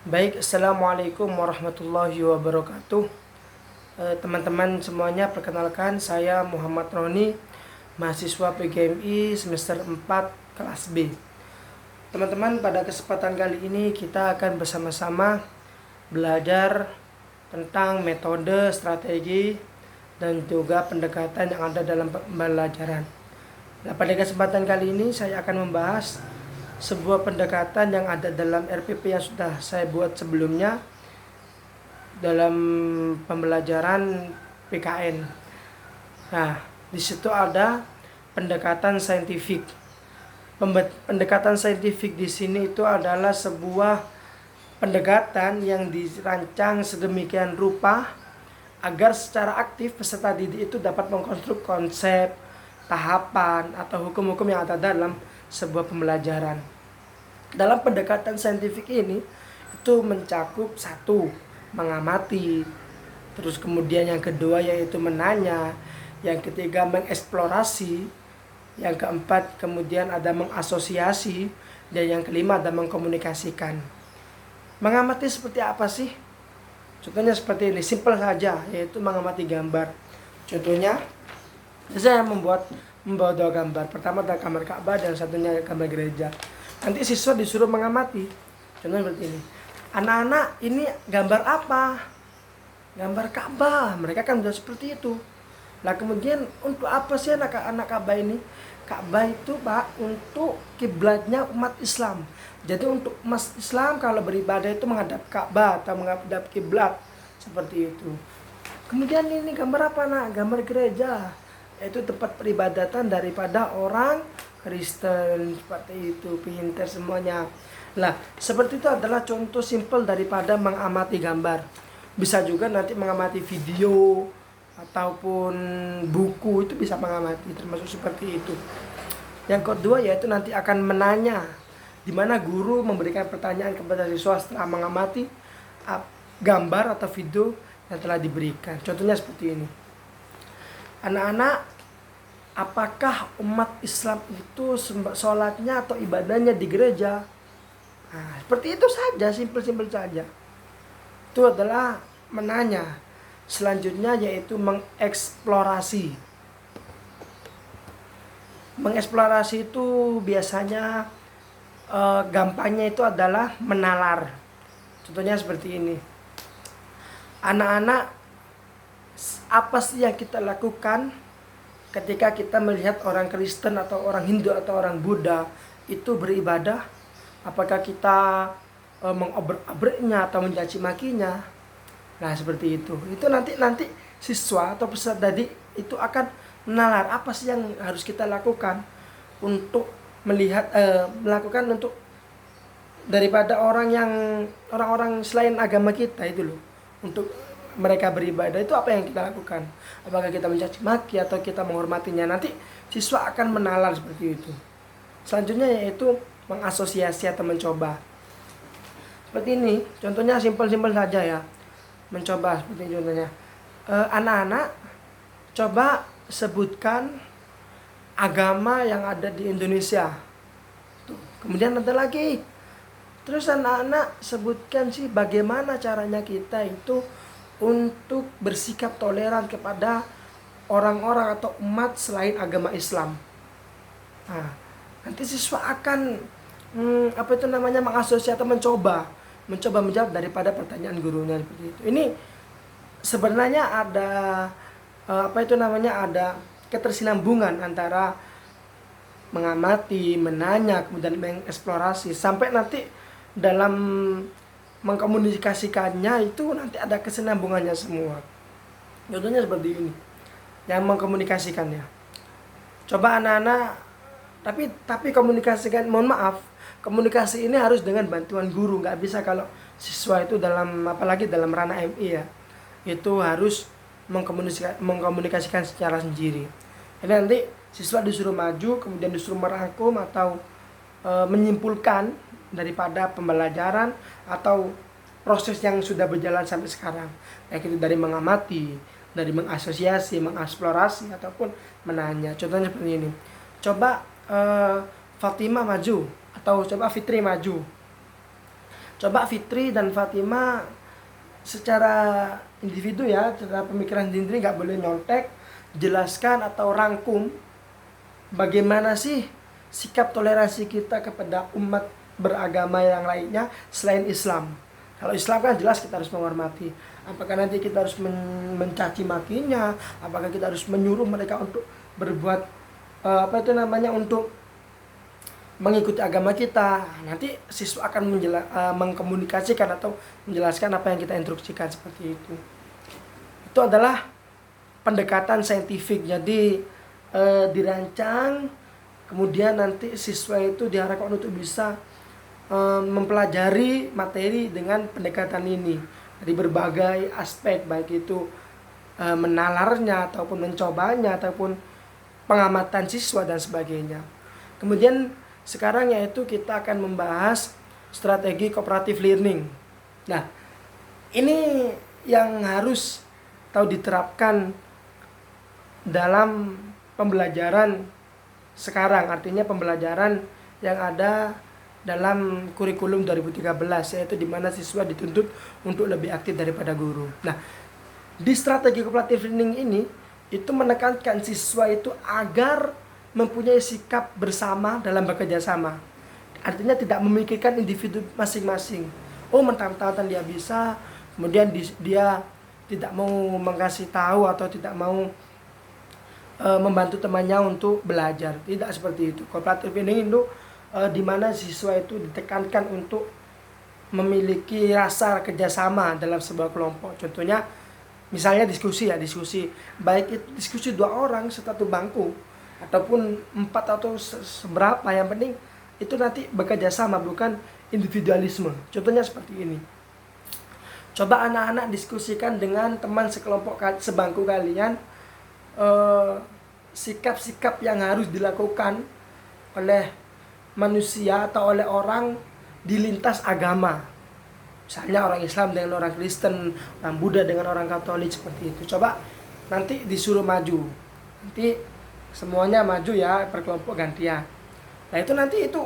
Baik, Assalamualaikum warahmatullahi wabarakatuh. Teman-teman semuanya, perkenalkan saya Muhammad Roni, mahasiswa PGMI semester 4 kelas B. Teman-teman, pada kesempatan kali ini kita akan bersama-sama belajar tentang metode, strategi, dan juga pendekatan yang ada dalam pembelajaran. Nah, pada kesempatan kali ini saya akan membahas sebuah pendekatan yang ada dalam RPP yang sudah saya buat sebelumnya dalam pembelajaran PKN. Nah, di situ ada pendekatan saintifik. Pendekatan saintifik di sini itu adalah sebuah pendekatan yang dirancang sedemikian rupa agar secara aktif peserta didik itu dapat mengkonstruk konsep, tahapan, atau hukum-hukum yang ada dalam sebuah pembelajaran. Dalam pendekatan saintifik ini itu mencakup satu, mengamati, terus kemudian yang kedua yaitu menanya, yang ketiga mengeksplorasi, yang keempat kemudian ada mengasosiasi, dan yang kelima ada mengkomunikasikan. Mengamati seperti apa sih? Contohnya seperti ini, simpel saja, yaitu mengamati gambar. Contohnya saya membawa dua gambar. Pertama adalah gambar Ka'bah dan satunya gambar gereja. Nanti siswa disuruh mengamati. Contohnya seperti ini. Anak-anak, ini gambar apa? Gambar Ka'bah. Mereka kan sudah seperti itu. Nah, kemudian untuk apa sih anak-anak Ka'bah ini? Ka'bah itu, Pak, untuk kiblatnya umat Islam. Jadi untuk umat Islam kalau beribadah itu menghadap Ka'bah atau menghadap kiblat seperti itu. Kemudian ini gambar apa, Nak? Gambar gereja. Yaitu tempat peribadatan daripada orang Kristen, seperti itu, pinter semuanya. Nah, seperti itu adalah contoh simpel daripada mengamati gambar. Bisa juga nanti mengamati video ataupun buku, itu bisa mengamati, termasuk seperti itu. Yang kedua yaitu nanti akan menanya, di mana guru memberikan pertanyaan kepada siswa setelah mengamati gambar atau video yang telah diberikan. Contohnya seperti ini. Anak-anak, apakah umat Islam itu sholatnya atau ibadahnya di gereja? Nah, seperti itu saja, simpel-simpel saja. Itu adalah menanya. Selanjutnya yaitu mengeksplorasi. Mengeksplorasi itu biasanya gampangnya itu adalah menalar. Contohnya seperti ini. Anak-anak, apa sih yang kita lakukan ketika kita melihat orang Kristen atau orang Hindu atau orang Buddha itu beribadah? Apakah kita mengobrak-abreknya atau mencaci makinya? Nah, seperti itu. Itu nanti siswa atau peserta didik itu akan menalar apa sih yang harus kita lakukan untuk melakukan untuk daripada orang-orang selain agama kita itu loh. Untuk mereka beribadah itu apa yang kita lakukan? Apakah kita mencaci maki atau kita menghormatinya? Nanti siswa akan menalar seperti itu. Selanjutnya yaitu mengasosiasi atau mencoba. Seperti ini, contohnya simpel-simpel saja ya. Mencoba seperti contohnya. Anak-anak, coba sebutkan agama yang ada di Indonesia. Tuh. Kemudian ada lagi. Terus anak-anak sebutkan sih bagaimana caranya kita itu untuk bersikap toleran kepada orang-orang atau umat selain agama Islam. Nah, nanti siswa akan mengasosiasi atau mencoba menjawab daripada pertanyaan gurunya seperti itu. Ini sebenarnya ada ada ketersinambungan antara mengamati, menanya, kemudian mengeksplorasi sampai nanti dalam mengkomunikasikannya itu nanti ada kesinambungannya semua. Contohnya seperti ini, yang mengkomunikasikannya. Coba anak-anak, tapi komunikasikan, mohon maaf, komunikasi ini harus dengan bantuan guru, nggak bisa kalau siswa itu apalagi dalam ranah MI ya, itu harus mengkomunikasikan secara sendiri. Jadi nanti siswa disuruh maju, kemudian disuruh merangkum atau menyimpulkan daripada pembelajaran atau proses yang sudah berjalan sampai sekarang, kayak itu dari mengamati, dari mengasosiasi, mengeksplorasi ataupun menanya. Contohnya seperti ini. Coba Fatimah maju atau coba Fitri maju. Coba Fitri dan Fatima secara individu ya, secara pemikiran sendiri nggak boleh nyontek, jelaskan atau rangkum bagaimana sih sikap toleransi kita kepada umat beragama yang lainnya selain Islam. Kalau Islam kan jelas kita harus menghormati. Apakah nanti kita harus mencaci makinya? Apakah kita harus menyuruh mereka untuk berbuat untuk mengikuti agama kita? Nanti siswa akan mengkomunikasikan atau menjelaskan apa yang kita instruksikan seperti itu. Itu adalah pendekatan saintifik. Jadi dirancang, kemudian nanti siswa itu diharapkan untuk bisa mempelajari materi dengan pendekatan ini dari berbagai aspek, baik itu menalarnya ataupun mencobanya ataupun pengamatan siswa dan sebagainya. Kemudian sekarang yaitu kita akan membahas strategi cooperative learning. Nah, ini yang harus diterapkan dalam pembelajaran sekarang, artinya pembelajaran yang ada dalam kurikulum 2013, yaitu di mana siswa dituntut untuk lebih aktif daripada guru. Nah, di strategi cooperative learning ini itu menekankan siswa itu agar mempunyai sikap bersama dalam bekerja sama. Artinya tidak memikirkan individu masing-masing. Oh, mentang-mentang dia bisa, kemudian dia tidak mau mengasih tahu atau tidak mau membantu temannya untuk belajar. Tidak seperti itu. Cooperative learning itu di mana siswa itu ditekankan untuk memiliki rasa kerjasama dalam sebuah kelompok. Contohnya, misalnya diskusi, baik itu diskusi 2 orang satu bangku ataupun 4 atau seberapa, yang penting itu nanti bekerja sama, bukan individualisme. Contohnya seperti ini. Coba anak-anak diskusikan dengan teman sekelompok sebangku kalian sikap-sikap yang harus dilakukan oleh manusia atau oleh orang di lintas agama. Misalnya orang Islam dengan orang Kristen, orang Buddha dengan orang Katolik, seperti itu. Coba nanti disuruh maju. Nanti semuanya maju ya, per kelompok gantian. Nah, itu nanti itu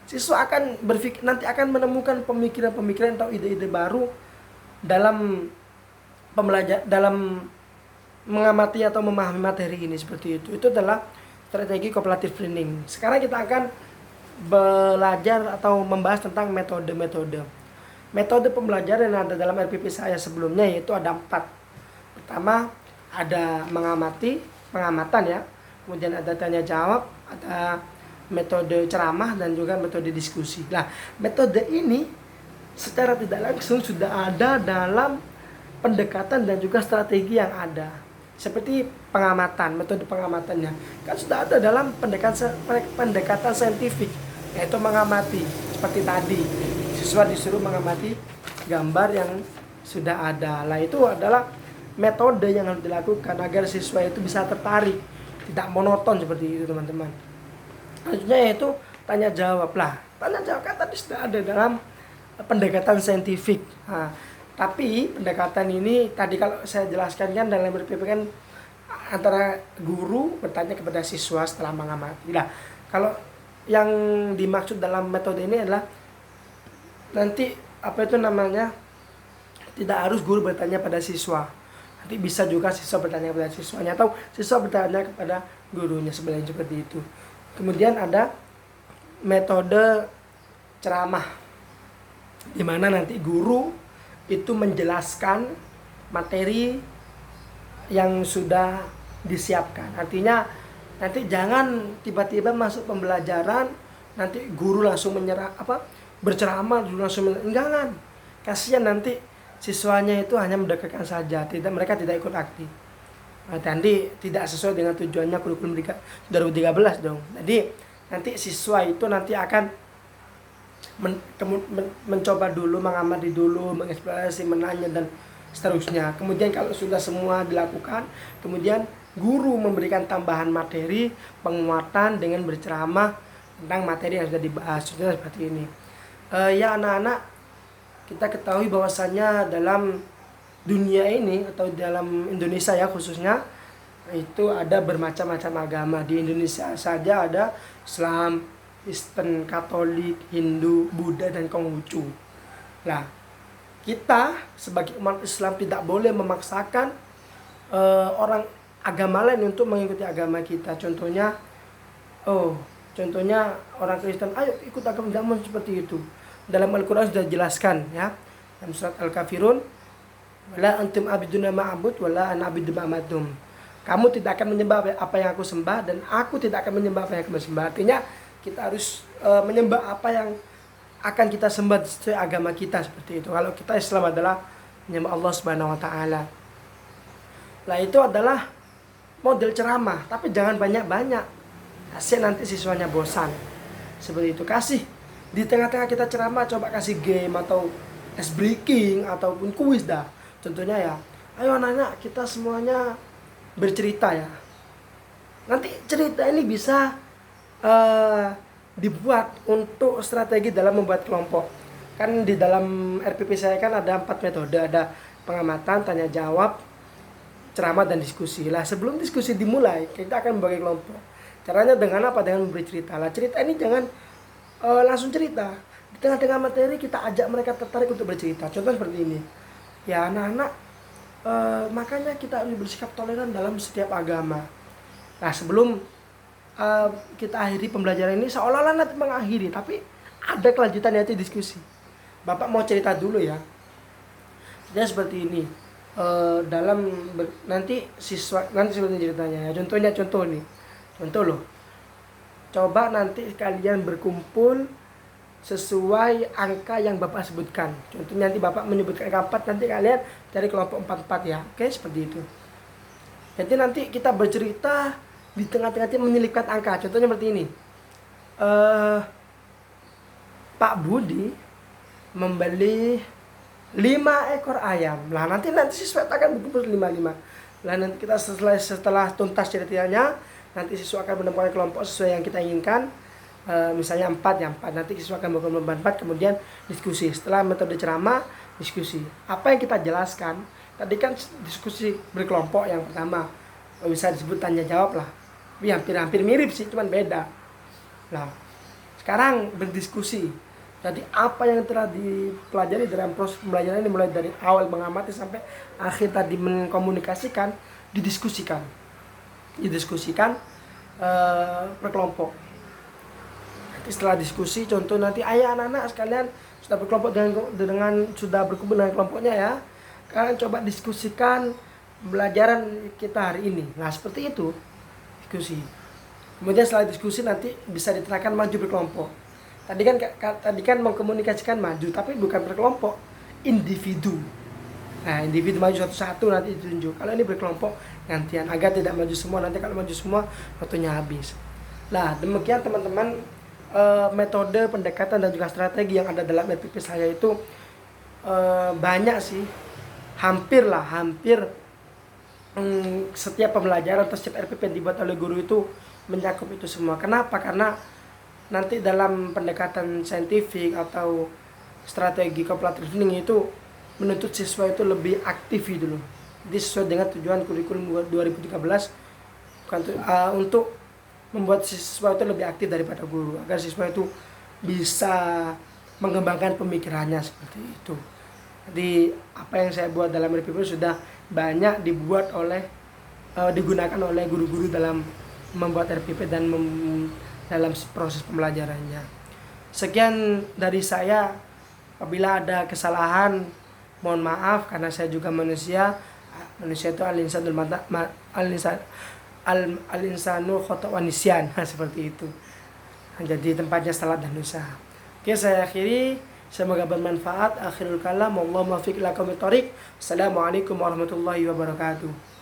siswa akan berpikir, nanti akan menemukan pemikiran-pemikiran atau ide-ide baru dalam dalam mengamati atau memahami materi ini, seperti itu. Itu adalah strategi cooperative learning. Sekarang kita akan belajar atau membahas tentang metode-metode. Metode pembelajaran yang ada dalam RPP saya sebelumnya yaitu ada 4. Pertama, ada pengamatan ya. Kemudian ada tanya jawab, ada metode ceramah dan juga metode diskusi. Nah, metode ini secara tidak langsung sudah ada dalam pendekatan dan juga strategi yang ada. Seperti pengamatan, metode pengamatannya kan sudah ada dalam pendekatan saintifik, yaitu mengamati. Seperti tadi, siswa disuruh mengamati gambar yang sudah ada. Lah, itu adalah metode yang harus dilakukan agar siswa itu bisa tertarik, tidak monoton seperti itu, teman-teman. Selanjutnya yaitu tanya jawab. Lah, tanya jawab kan tadi sudah ada dalam pendekatan saintifik. Nah, tapi pendekatan ini tadi kalau saya jelaskan kan dalam RPP kan antara guru bertanya kepada siswa setelah mengamati. Nah, kalau yang dimaksud dalam metode ini adalah nanti tidak harus guru bertanya pada siswa. Nanti bisa juga siswa bertanya kepada siswanya atau siswa bertanya kepada gurunya, sebenarnya seperti itu. Kemudian ada metode ceramah, di mana nanti guru itu menjelaskan materi yang sudah disiapkan. Artinya nanti jangan tiba-tiba masuk pembelajaran nanti guru langsung berceramah langsung jangan. Kasihan nanti siswanya itu hanya mendengarkan saja, mereka tidak ikut aktif. Nanti tidak sesuai dengan tujuannya kurikulum 2013 dong. Jadi nanti siswa itu nanti akan mencoba dulu, mengamati dulu, mengeksplorasi, menanya dan seterusnya. Kemudian kalau sudah semua dilakukan, kemudian guru memberikan tambahan materi, penguatan dengan berceramah tentang materi yang sudah dibahas. Sudah seperti ini. Ya anak-anak, kita ketahui bahwasannya dalam dunia ini atau dalam Indonesia ya khususnya, itu ada bermacam-macam agama. Di Indonesia saja ada Islam, Kristen, Katolik, Hindu, Buddha, dan Konghucu. Nah, kita sebagai umat Islam tidak boleh memaksakan orang agama lain untuk mengikuti agama kita. Contohnya orang Kristen, ayo ikut agama kamu seperti itu. Dalam Al-Quran sudah jelaskan ya, dalam surat Al-Kafirun, wala antum abiduna ma'abud wala ana abidu ma'amadum. Kamu tidak akan menyembah apa yang aku sembah, dan aku tidak akan menyembah apa yang kamu sembah. Artinya kita harus menyembah apa yang akan kita sembah sesuai agama kita, seperti itu. Kalau kita Islam adalah menyembah Allah Subhanahu wa taala. Lah itu adalah model ceramah, tapi jangan banyak-banyak. Kasih nanti siswanya bosan. Seperti itu. Kasih di tengah-tengah kita ceramah, coba kasih game atau ice breaking ataupun kuis dah. Contohnya ya, ayo anak-anak kita semuanya bercerita ya. Nanti cerita ini bisa dibuat untuk strategi dalam membuat kelompok. Kan di dalam RPP saya kan ada 4 metode, ada pengamatan, tanya jawab, ceramah, dan diskusi. Lah sebelum diskusi dimulai, kita akan membagi kelompok. Caranya dengan apa? Dengan memberi cerita. Lah cerita ini jangan langsung cerita. Di tengah-tengah materi kita ajak mereka tertarik untuk bercerita. Contoh seperti ini. Ya anak-anak, makanya kita harus bersikap toleran dalam setiap agama. Nah sebelum kita akhiri pembelajaran ini, seolah-olah nanti mengakhiri, tapi ada kelanjutan yaitu diskusi. Bapak mau cerita dulu ya. Jadi seperti ini. Nanti seperti ceritanya ya. Contoh nih. Contoh loh. Coba nanti kalian berkumpul sesuai angka yang Bapak sebutkan. Contohnya nanti Bapak menyebutkan angka 4, nanti kalian cari kelompok 44 ya. Oke, seperti itu. Jadi nanti kita bercerita di tengah-tengah menyelipkan angka. Contohnya seperti ini. Pak Budi membeli 5 ekor ayam. Lah nanti siswa akan berkumpul 55. Lah nanti kita setelah tuntas ceritanya, nanti siswa akan menemukan kelompok sesuai yang kita inginkan. Misalnya 4 ya 4. Nanti siswa akan berkumpul 4, kemudian diskusi. Setelah metode ceramah, diskusi. Apa yang kita jelaskan? Tadi kan diskusi berkelompok yang pertama. Bisa disebut tanya jawab lah. Ya, hampir mirip sih, cuman beda. Nah, sekarang berdiskusi. Jadi apa yang telah dipelajari dalam proses pembelajaran ini, mulai dari awal mengamati sampai akhir tadi mengkomunikasikan, didiskusikan berkelompok. Nanti setelah diskusi, contoh nanti ayah anak-anak sekalian sudah berkelompok dengan sudah berkumpul dengan kelompoknya ya. Kalian coba diskusikan pembelajaran kita hari ini. Nah seperti itu diskusi. Kemudian setelah diskusi nanti bisa diterangkan maju berkelompok. Tadi kan mengkomunikasikan maju, tapi bukan berkelompok, individu. Nah, individu maju satu-satu nanti ditunjuk. Kalau ini berkelompok gantian agar tidak maju semua. Nanti kalau maju semua waktunya habis. Nah, demikian teman-teman metode pendekatan dan juga strategi yang ada dalam RPP saya itu banyak sih. Hampir setiap pembelajaran atau setiap RPP yang dibuat oleh guru itu mencakup itu semua. Kenapa? Karena nanti dalam pendekatan saintifik atau strategi cooperative learning itu menuntut siswa itu lebih aktif gitu loh. Jadi sesuai dengan tujuan kurikulum 2013 untuk membuat siswa itu lebih aktif daripada guru, agar siswa itu bisa mengembangkan pemikirannya seperti itu. Jadi apa yang saya buat dalam RPP sudah banyak digunakan oleh guru-guru dalam membuat RPP dan dalam proses pembelajarannya. Sekian dari saya. Apabila ada kesalahan, mohon maaf karena saya juga manusia. Manusia itu al-insanu khata'un nisyan, seperti itu. Jadi tempatnya salah dan dosa. Oke, saya akhiri. Semoga bermanfaat. Akhirul kalam, wallahu muwaffiq ila aqwamit thoriq. Assalamualaikum warahmatullahi wabarakatuh.